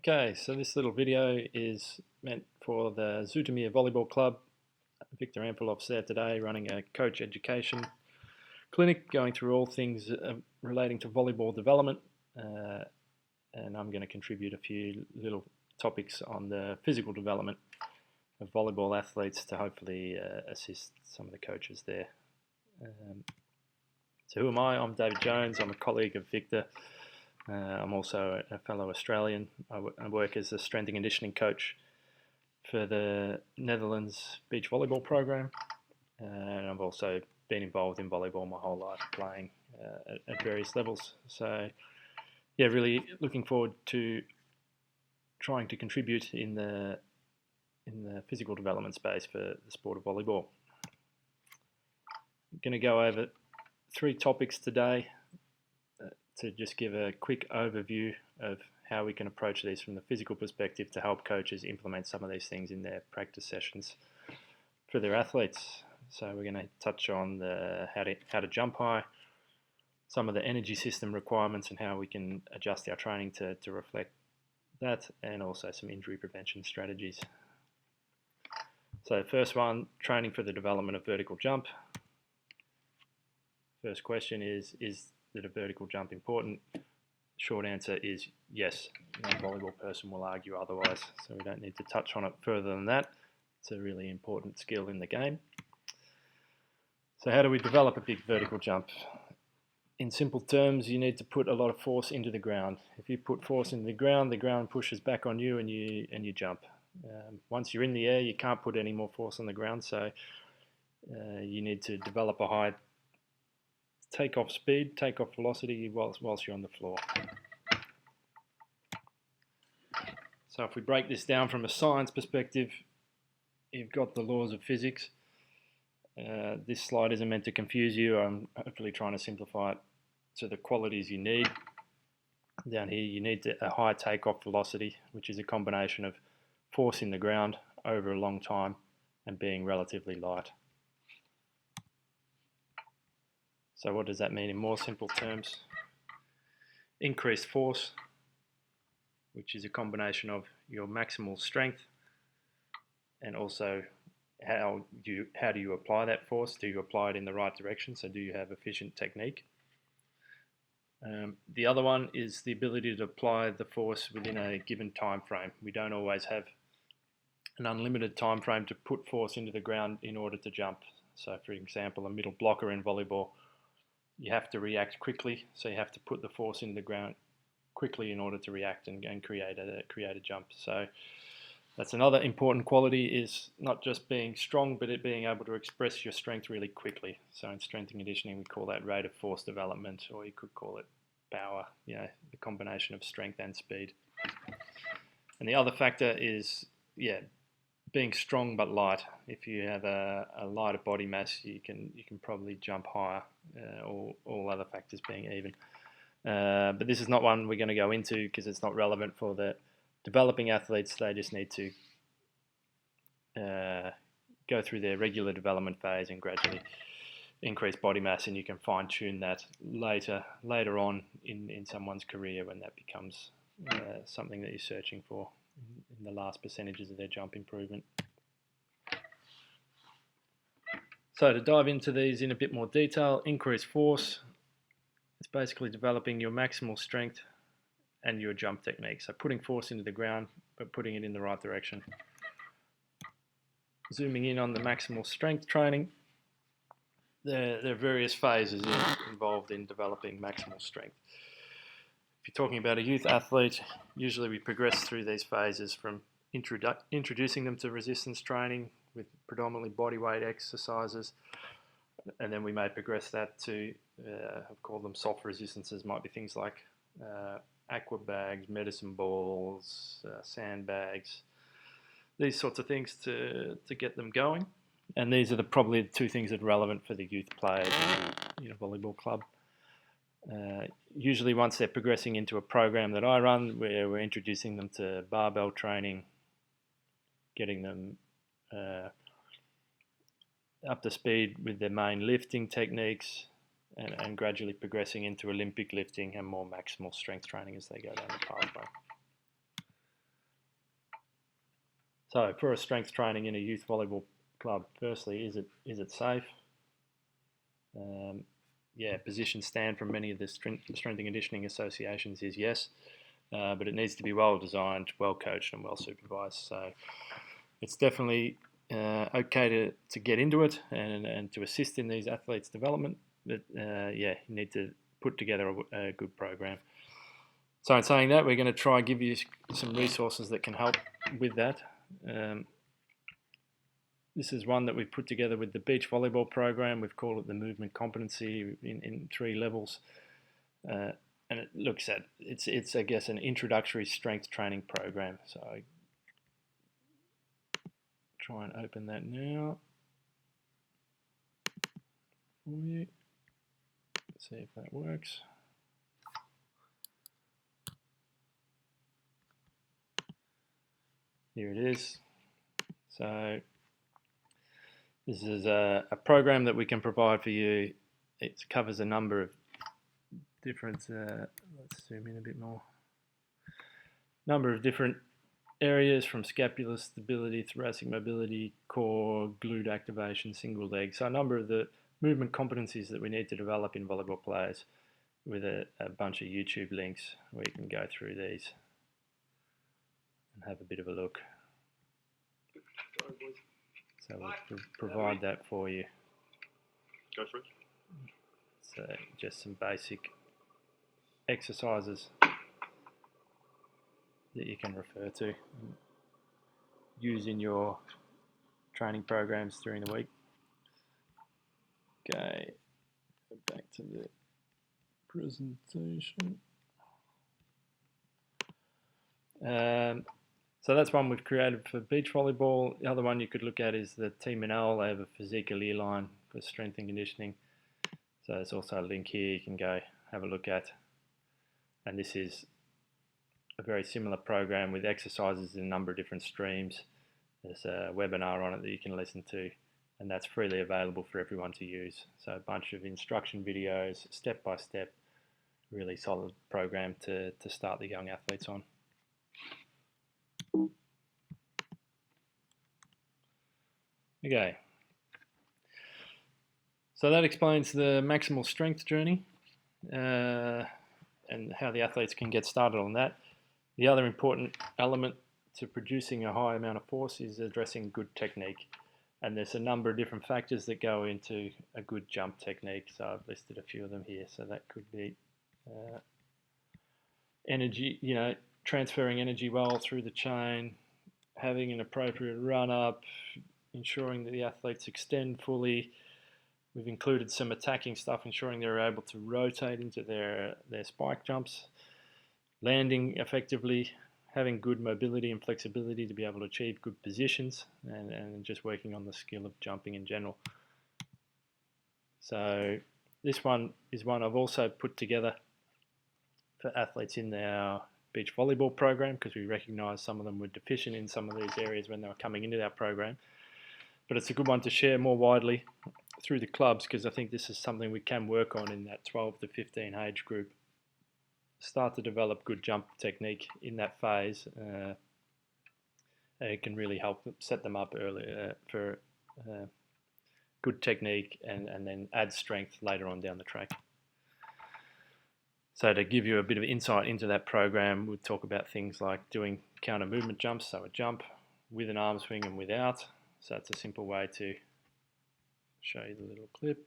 Okay, so this little video is meant for the Zoetermeer Volleyball Club. Victor Ampelov's there today running a coach education clinic, going through all things relating to volleyball development, and I'm going to contribute a few little topics on the physical development of volleyball athletes to hopefully assist some of the coaches there. So who am I? I'm David Jones. I'm a colleague of Victor. I'm also a fellow Australian. I work as a strength and conditioning coach for the Netherlands beach volleyball program, and I've also been involved in volleyball my whole life, playing at various levels. So, yeah, really looking forward to trying to contribute in the physical development space for the sport of volleyball. I'm going to go over 3 topics today to just give a quick overview of how we can approach these from the physical perspective to help coaches implement some of these things in their practice sessions for their athletes. So we're going to touch on how to jump high, some of the energy system requirements and how we can adjust our training to reflect that, and also some injury prevention strategies. So first one, training for the development of vertical jump. First question is that a vertical jump important? Short answer is yes. No volleyball person will argue otherwise, so we don't need to touch on it further than that. It's a really important skill in the game. So how do we develop a big vertical jump? In simple terms, you need to put a lot of force into the ground. If you put force into the ground pushes back on you and you jump. Once you're in the air, you can't put any more force on the ground, so you need to develop a high takeoff speed, takeoff velocity whilst you're on the floor. So if we break this down from a science perspective, you've got the laws of physics. This slide isn't meant to confuse you. I'm hopefully trying to simplify it to the qualities you need. Down here you need a high takeoff velocity, which is a combination of force in the ground over a long time and being relatively light. So what does that mean in more simple terms? Increased force, which is a combination of your maximal strength and also how do you apply that force? Do you apply it in the right direction? So do you have efficient technique? The other one is the ability to apply the force within a given time frame. We don't always have an unlimited time frame to put force into the ground in order to jump. So for example, a middle blocker in volleyball, you have to react quickly, so you have to put the force into the ground quickly in order to react and create a jump. So that's another important quality, is not just being strong, but it being able to express your strength really quickly. So in strength and conditioning, we call that rate of force development, or you could call it power, the combination of strength and speed. And the other factor is, being strong but light. If you have a lighter body mass, you can probably jump higher, all other factors being even. But this is not one we're going to go into because it's not relevant for the developing athletes. They just need to go through their regular development phase and gradually increase body mass, and you can fine-tune that later on in someone's career when that becomes something that you're searching for in the last percentages of their jump improvement. So to dive into these in a bit more detail, increased force, it's basically developing your maximal strength and your jump technique. So putting force into the ground, but putting it in the right direction. Zooming in on the maximal strength training, there are various phases involved in developing maximal strength. If you're talking about a youth athlete, usually we progress through these phases from introducing them to resistance training with predominantly bodyweight exercises, and then we may progress that to, I've called them soft resistances, might be things like aqua bags, medicine balls, sandbags, these sorts of things to get them going. And these are probably the 2 things that are relevant for the youth players in a volleyball club. Usually once they're progressing into a program that I run, where we're introducing them to barbell training, getting them up to speed with their main lifting techniques, and gradually progressing into Olympic lifting and more maximal strength training as they go down the pathway. So for a strength training in a youth volleyball club, firstly, is it safe? Yeah, position stand from many of the strength and conditioning associations is yes, but it needs to be well designed, well coached, and well supervised. So it's definitely okay to get into it and to assist in these athletes' development. But yeah, you need to put together a good program. So in saying that, we're going to try and give you some resources that can help with that. This is one that we've put together with the beach volleyball program. We've called it the movement competency in 3 levels. And it looks at, it's I guess, an introductory strength training program. So I try and open that now for you. See if that works. Here it is. So this is a program that we can provide for you. It covers a number of different, let's zoom in a bit more, number of different areas, from scapular stability, thoracic mobility, core, glute activation, single leg. So a number of the movement competencies that we need to develop in volleyball players, with a bunch of YouTube links where you can go through these and have a bit of a look. So we'll provide that for you. Go for it. So just some basic exercises that you can refer to and use in your training programs during the week. Okay, go back to the presentation. So that's one we've created for beach volleyball. The other one you could look at is the Team Manel. They have a physique allure line for strength and conditioning. So there's also a link here you can go have a look at. And this is a very similar program with exercises in a number of different streams. There's a webinar on it that you can listen to, and that's freely available for everyone to use. So a bunch of instruction videos, step by step, really solid program to start the young athletes on. Okay, so that explains the maximal strength journey and how the athletes can get started on that. The other important element to producing a high amount of force is addressing good technique. And there's a number of different factors that go into a good jump technique. So I've listed a few of them here. So that could be energy, transferring energy well through the chain, having an appropriate run up, ensuring that the athletes extend fully. We've included some attacking stuff, ensuring they're able to rotate into their spike jumps, landing effectively, having good mobility and flexibility to be able to achieve good positions, and just working on the skill of jumping in general. So this one is one I've also put together for athletes in our beach volleyball program, because we recognise some of them were deficient in some of these areas when they were coming into our program. But it's a good one to share more widely through the clubs, because I think this is something we can work on in that 12 to 15 age group. Start to develop good jump technique in that phase. It can really help set them up early for good technique and then add strength later on down the track. So to give you a bit of insight into that program, we'll talk about things like doing counter movement jumps, so a jump with an arm swing and without. So it's a simple way to show you the little clip.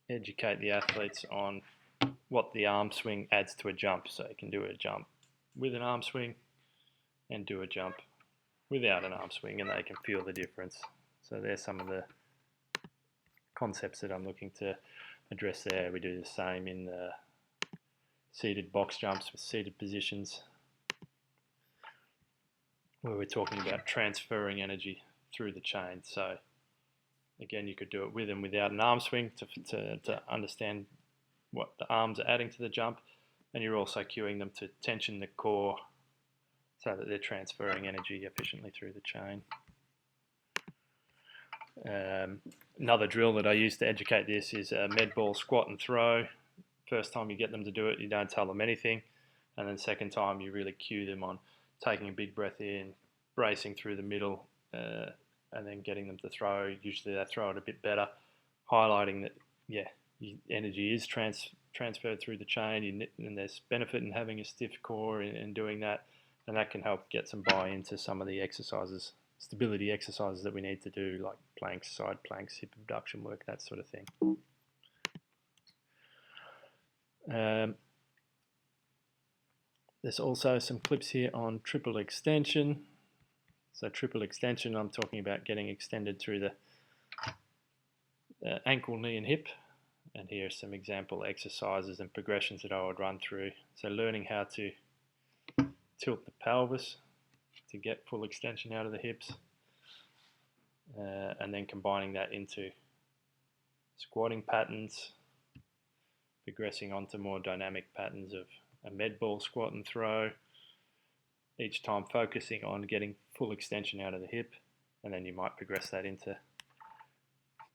Educate the athletes on what the arm swing adds to a jump. So you can do a jump with an arm swing and do a jump without an arm swing, and they can feel the difference. So there's some of the concepts that I'm looking to address there. We do the same in the seated box jumps with seated positions, where we're talking about transferring energy through the chain. So again, you could do it with and without an arm swing to understand what the arms are adding to the jump, and you're also cueing them to tension the core so that they're transferring energy efficiently through the chain. Another drill that I use to educate this is a med ball squat and throw. First time you get them to do it, you don't tell them anything, and then second time you really cue them on taking a big breath in, bracing through the middle, and then getting them to throw. Usually they throw it a bit better, highlighting that, energy is transferred through the chain, and there's benefit in having a stiff core and doing that, and that can help get some buy-in to some of the exercises, stability exercises that we need to do, like planks, side planks, hip abduction work, that sort of thing. There's also some clips here on triple extension. So triple extension, I'm talking about getting extended through the ankle, knee and hip. And here are some example exercises and progressions that I would run through. So learning how to tilt the pelvis to get full extension out of the hips, and then combining that into squatting patterns, progressing onto more dynamic patterns of a med ball squat and throw, each time focusing on getting full extension out of the hip, and then you might progress that into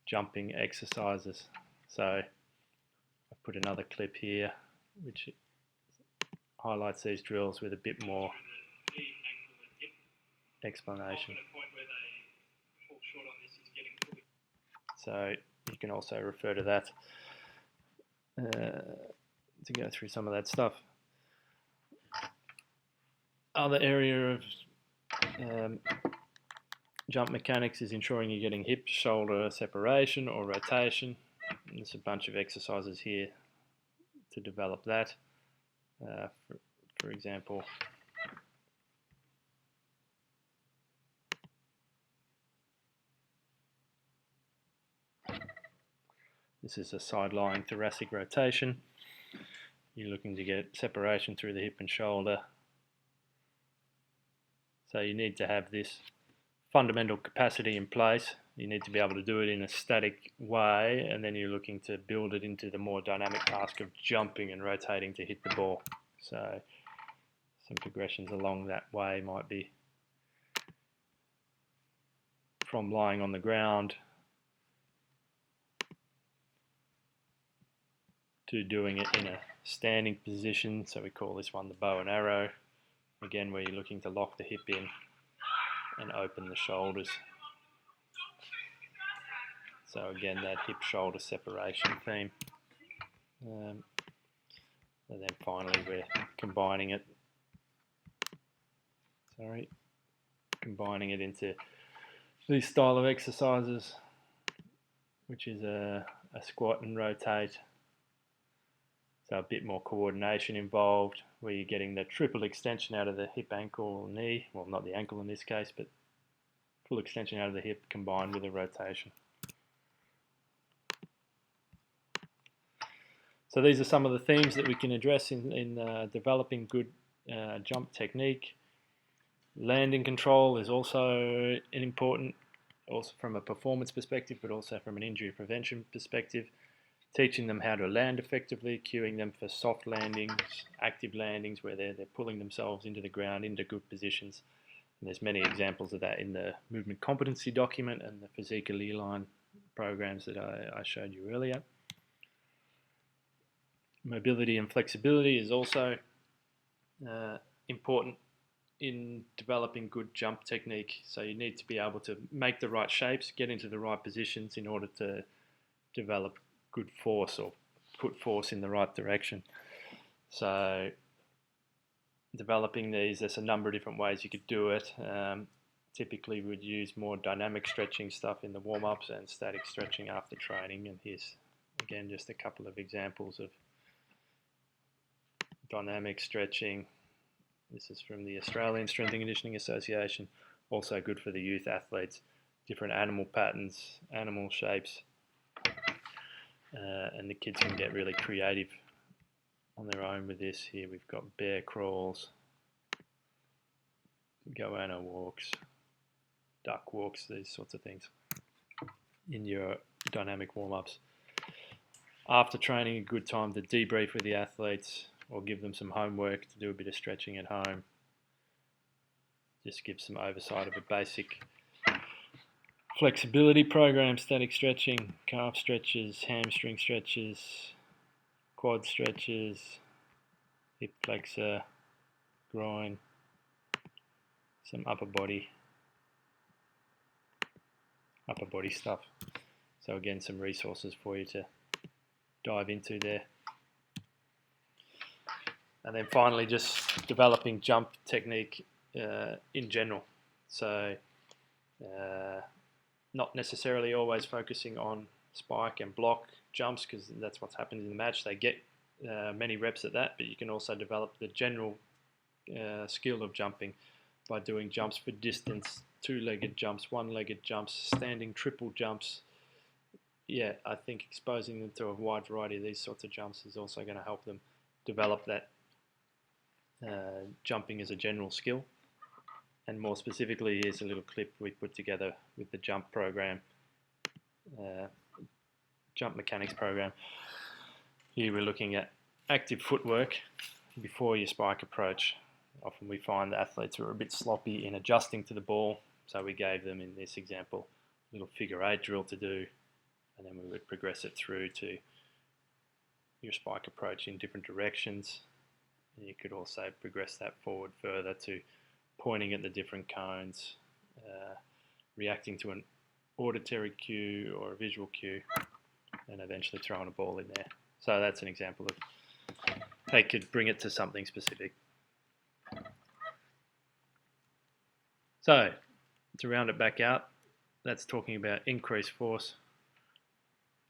jumping exercises. So I've put another clip here which highlights these drills with a bit more explanation. So you can also refer to that to go through some of that stuff. Other area of jump mechanics is ensuring you're getting hip shoulder separation or rotation. And there's a bunch of exercises here to develop that. For example, this is a side lying thoracic rotation. You're looking to get separation through the hip and shoulder. So you need to have this fundamental capacity in place. You need to be able to do it in a static way, and then you're looking to build it into the more dynamic task of jumping and rotating to hit the ball. So some progressions along that way might be from lying on the ground to doing it in a standing position. So we call this one the bow and arrow. Again, where you're looking to lock the hip in and open the shoulders. So again, that hip shoulder separation theme. And then finally we're combining it. Combining it into these style of exercises, which is a squat and rotate. So a bit more coordination involved, where you're getting the triple extension out of the hip, ankle, knee. Well, not the ankle in this case, but full extension out of the hip combined with a rotation. So these are some of the themes that we can address in developing good jump technique. Landing control is also important, also from a performance perspective, but also from an injury prevention perspective. Teaching them how to land effectively, cueing them for soft landings, active landings where they're pulling themselves into the ground, into good positions. And there's many examples of that in the movement competency document and the Physique Line programs that I showed you earlier. Mobility and flexibility is also important in developing good jump technique. So you need to be able to make the right shapes, get into the right positions in order to develop good force or put force in the right direction. So developing these, there's a number of different ways you could do it. Typically we'd use more dynamic stretching stuff in the warm-ups and static stretching after training. And here's again just a couple of examples of dynamic stretching. This is from the Australian Strength and Conditioning Association. Also good for the youth athletes. Different animal patterns, animal shapes. And the kids can get really creative on their own with this. Here we've got bear crawls, goanna walks, duck walks, these sorts of things in your dynamic warm-ups. After training, a good time to debrief with the athletes or give them some homework to do a bit of stretching at home. Just give some oversight of a basic flexibility program, static stretching, calf stretches, hamstring stretches, quad stretches, hip flexor, groin, some upper body stuff. So again, some resources for you to dive into there. And then finally, just developing jump technique in general. So not necessarily always focusing on spike and block jumps, because that's what's happened in the match. They get many reps at that, but you can also develop the general skill of jumping by doing jumps for distance, two-legged jumps, one-legged jumps, standing triple jumps. Yeah, I think exposing them to a wide variety of these sorts of jumps is also going to help them develop that jumping as a general skill. And more specifically, here's a little clip we put together with the jump program, jump mechanics program. Here we're looking at active footwork before your spike approach. Often we find the athletes are a bit sloppy in adjusting to the ball, so we gave them, in this example, a little figure 8 drill to do, and then we would progress it through to your spike approach in different directions. And you could also progress that forward further to pointing at the different cones, reacting to an auditory cue or a visual cue, and eventually throwing a ball in there. So that's an example of they could bring it to something specific. So to round it back out, that's talking about increased force.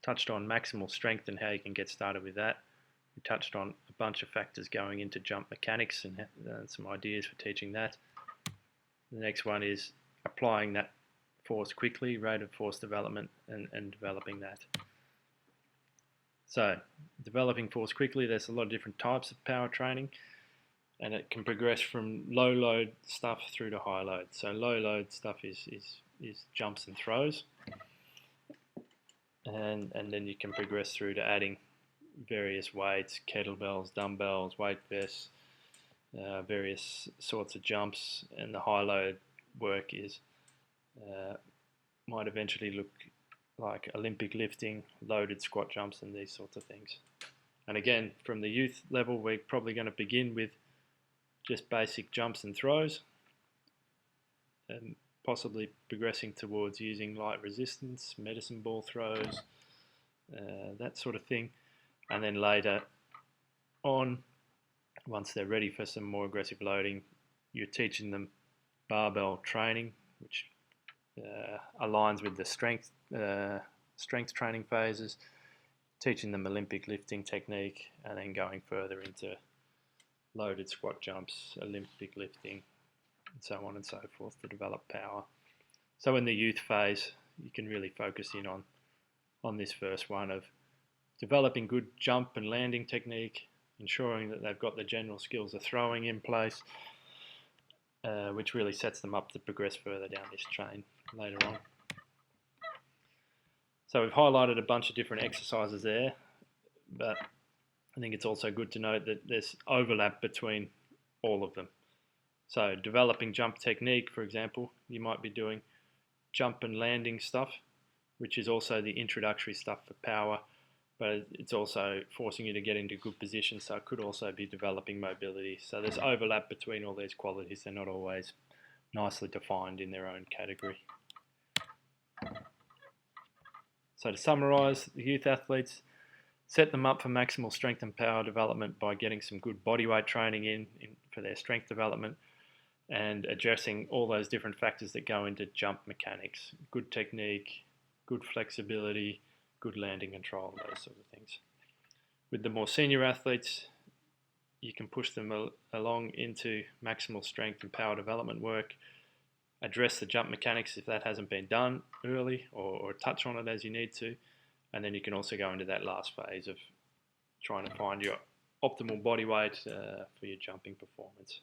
Touched on maximal strength and how you can get started with that. We touched on a bunch of factors going into jump mechanics and some ideas for teaching that. The next one is applying that force quickly, rate of force development, and developing that. So, developing force quickly, there's a lot of different types of power training, and it can progress from low load stuff through to high load. So low load stuff is jumps and throws, and then you can progress through to adding various weights, kettlebells, dumbbells, weight vests, various sorts of jumps, and the high load work is might eventually look like Olympic lifting, loaded squat jumps, and these sorts of things. And again, from the youth level, we're probably going to begin with just basic jumps and throws, and possibly progressing towards using light resistance, medicine ball throws, that sort of thing. And then later on, once they're ready for some more aggressive loading, you're teaching them barbell training, which aligns with the strength training phases, teaching them Olympic lifting technique, and then going further into loaded squat jumps, Olympic lifting, and so on and so forth to develop power. So in the youth phase, you can really focus in on this first one of developing good jump and landing technique, ensuring that they've got the general skills of throwing in place, which really sets them up to progress further down this chain later on. So we've highlighted a bunch of different exercises there, but I think it's also good to note that there's overlap between all of them. So developing jump technique, for example, you might be doing jump and landing stuff, which is also the introductory stuff for power, but it's also forcing you to get into good position, so it could also be developing mobility. So there's overlap between all these qualities. They're not always nicely defined in their own category. So to summarise, the youth athletes, set them up for maximal strength and power development by getting some good bodyweight training in for their strength development, and addressing all those different factors that go into jump mechanics. Good technique, good flexibility, good landing control, those sort of things. With the more senior athletes, you can push them along into maximal strength and power development work, address the jump mechanics if that hasn't been done early, or touch on it as you need to, and then you can also go into that last phase of trying to find your optimal body weight for your jumping performance.